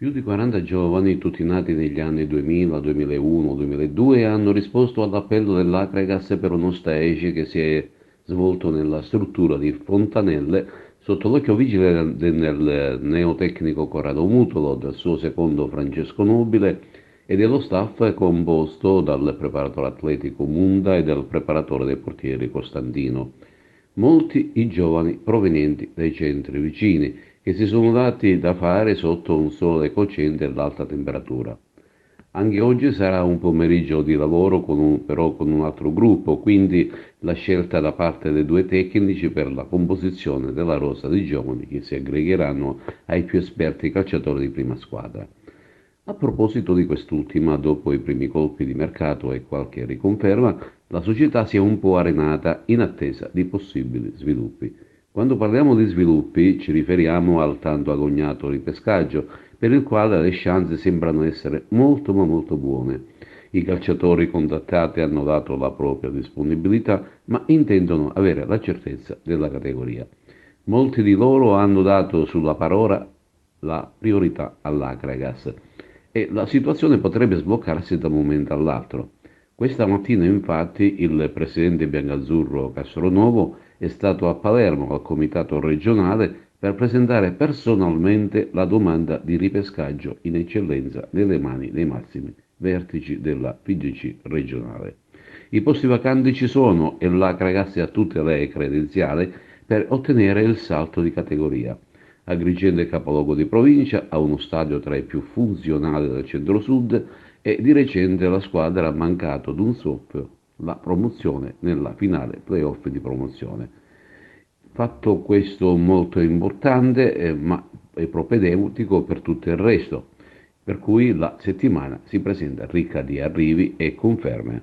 Più di 40 giovani, tutti nati negli anni 2000, 2001, 2002, hanno risposto all'appello dell'Acregas per uno stage che si è svolto nella struttura di Fontanelle sotto l'occhio vigile del neotecnico Corrado Mutolo, del suo secondo Francesco Nobile e dello staff composto dal preparatore atletico Munda e dal preparatore dei portieri Costantino. Molti i giovani provenienti dai centri vicini, che si sono dati da fare sotto un sole cocente all'alta temperatura. Anche oggi sarà un pomeriggio di lavoro però con un altro gruppo, quindi la scelta da parte dei due tecnici per la composizione della rosa di giovani che si aggregheranno ai più esperti calciatori di prima squadra. A proposito di quest'ultima, dopo i primi colpi di mercato e qualche riconferma, la società si è un po' arenata in attesa di possibili sviluppi. Quando parliamo di sviluppi ci riferiamo al tanto agognato ripescaggio, per il quale le chance sembrano essere molto ma molto buone. I calciatori contattati hanno dato la propria disponibilità, ma intendono avere la certezza della categoria. Molti di loro hanno dato sulla parola la priorità all'Acregas e la situazione potrebbe sbloccarsi da un momento all'altro. Questa mattina, infatti, il presidente biancazzurro Castronuovo è stato a Palermo al comitato regionale per presentare personalmente la domanda di ripescaggio in eccellenza nelle mani dei massimi vertici della PGC regionale. I posti vacanti ci sono e l'Acregas ha tutte le credenziali per ottenere il salto di categoria. Agrigento è capoluogo di provincia, ha uno stadio tra i più funzionali del centro-sud e di recente la squadra ha mancato d'un soffio la promozione nella finale playoff di promozione. Fatto questo molto importante, ma è propedeutico per tutto il resto, per cui la settimana si presenta ricca di arrivi e conferme.